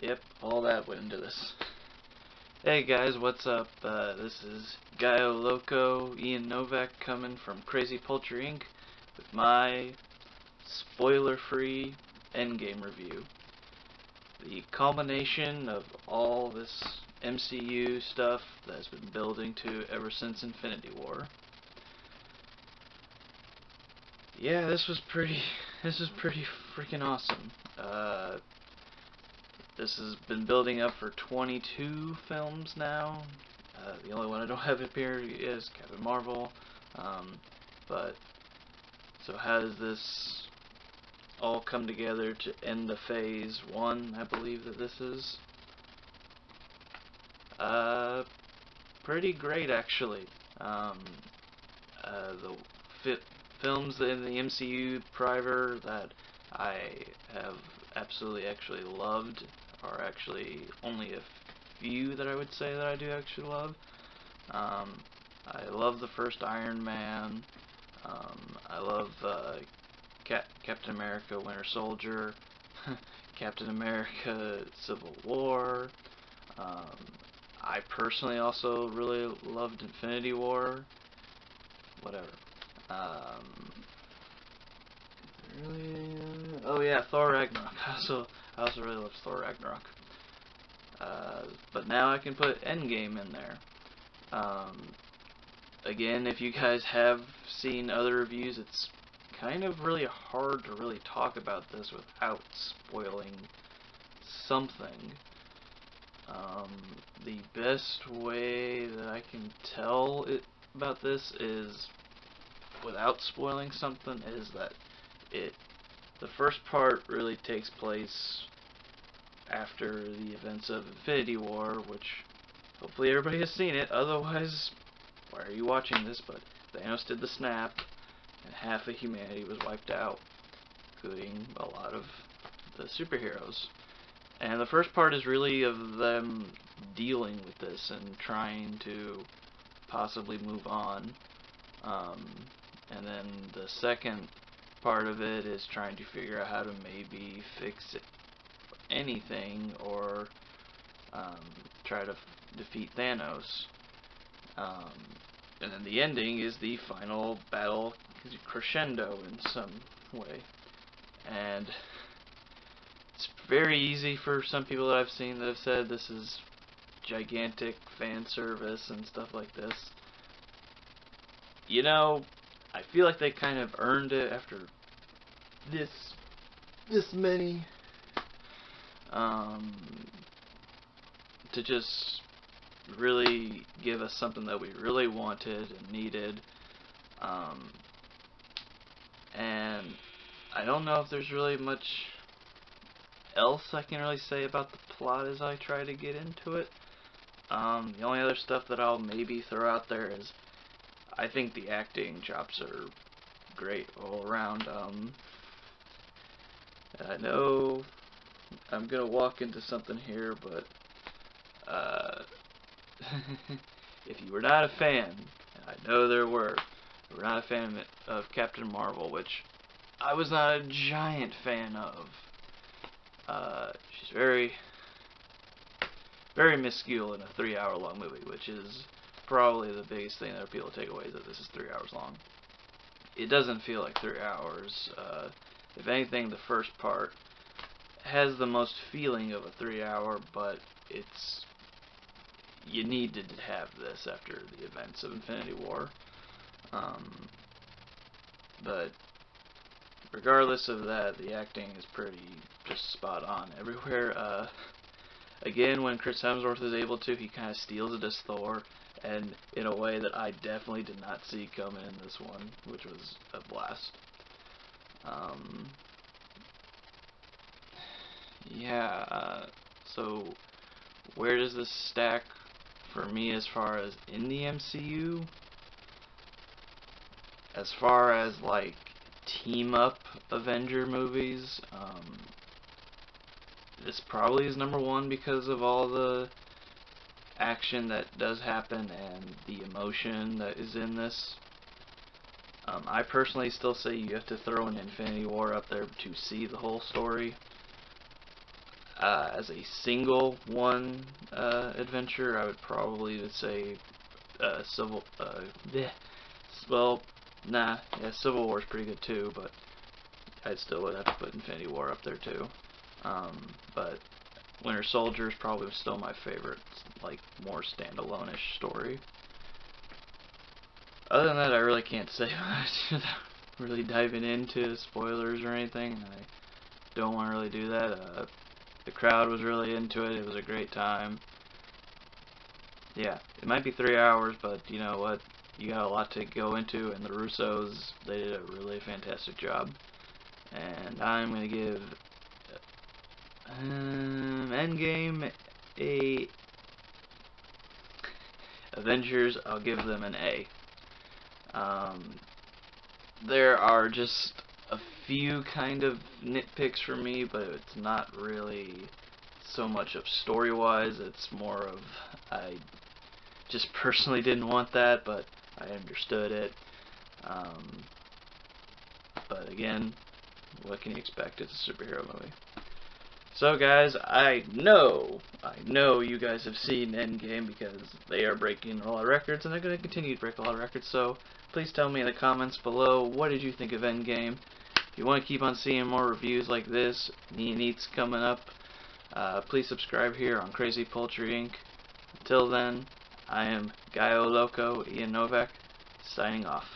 Yep, all that went into this. Hey guys, what's up? This is Gallo, Loco, Ian Novak coming from Crazy Poultry Inc. with my spoiler-free Endgame review. The culmination of all this MCU stuff that's been building to ever since Infinity War. Yeah, this is pretty freaking awesome. This has been building up for 22 films now. The only one I don't have up here is Captain Marvel. But so how does this all come together to end the phase 1, I believe that this is? Pretty great, actually. The films in the MCU prior that I have absolutely actually loved are actually only a few that I would say that I do actually love. I love the first Iron Man. I love Captain America Winter Soldier, Captain America Civil War. I personally also really loved Infinity War. Whatever. Oh yeah, Thor Ragnarok. I also really love Thor Ragnarok. But now I can put Endgame in there. Again, if you guys have seen other reviews, it's kind of really hard to really talk about this without spoiling something. The best way that I can tell about this is, without spoiling something, is that the first part really takes place after the events of Infinity War, which hopefully everybody has seen it, otherwise why are you watching this? But Thanos did the snap and half of humanity was wiped out, including a lot of the superheroes. And the first part is really of them dealing with this and trying to possibly move on. And then the second part of it is trying to figure out how to maybe fix anything or try to defeat Thanos. And then the ending is the final battle crescendo in some way. And it's very easy for some people that I've seen that have said this is gigantic fan service and stuff like this. You know, I feel like they kind of earned it after this many, to just really give us something that we really wanted and needed. And I don't know if there's really much else I can really say about the plot as I try to get into it. The only other stuff that I'll maybe throw out there is I think the acting chops are great all around. I know I'm gonna walk into something here, but if you were not a fan, and I know there were not a fan of Captain Marvel, which I was not a giant fan of. She's very minuscule in a 3-hour-long movie, which is probably the biggest thing that people take away, is that this is 3 hours long. It doesn't feel like 3 hours. If anything, the first part has the most feeling of a 3-hour, but you need to have this after the events of Infinity War. But regardless of that, the acting is pretty just spot on everywhere. Again, when Chris Hemsworth is able to, he kind of steals it as Thor, and in a way that I definitely did not see coming in this one, which was a blast. So where does this stack for me as far as in the MCU? As far as like team-up Avenger movies, this probably is number one because of all the action that does happen and the emotion that is in this. I personally still say you have to throw an Infinity War up there to see the whole story. as a single one adventure, I would probably say well, nah, yeah, Civil War is pretty good too, but I still would have to put Infinity War up there too. But Winter Soldier is probably still my favorite, like, more standalone-ish story. Other than that, I really can't say much without really diving into spoilers or anything. I don't want to really do that. The crowd was really into it. It was a great time. Yeah, it might be 3 hours, but you know what? You got a lot to go into, and the Russos, they did a really fantastic job. And I'm going to give Endgame a... Avengers, I'll give them an A. There are just a few kind of nitpicks for me, but it's not really so much of story-wise. It's more of I just personally didn't want that, but I understood it. But again, what can you expect? It's a superhero movie. So guys, I know you guys have seen Endgame because they are breaking a lot of records, and they're going to continue to break a lot of records, so please tell me in the comments below, what did you think of Endgame? If you want to keep on seeing more reviews like this, neats coming up, please subscribe here on Crazy Poultry Inc. Until then, I am Gallo, Loco, Ian Novak, signing off.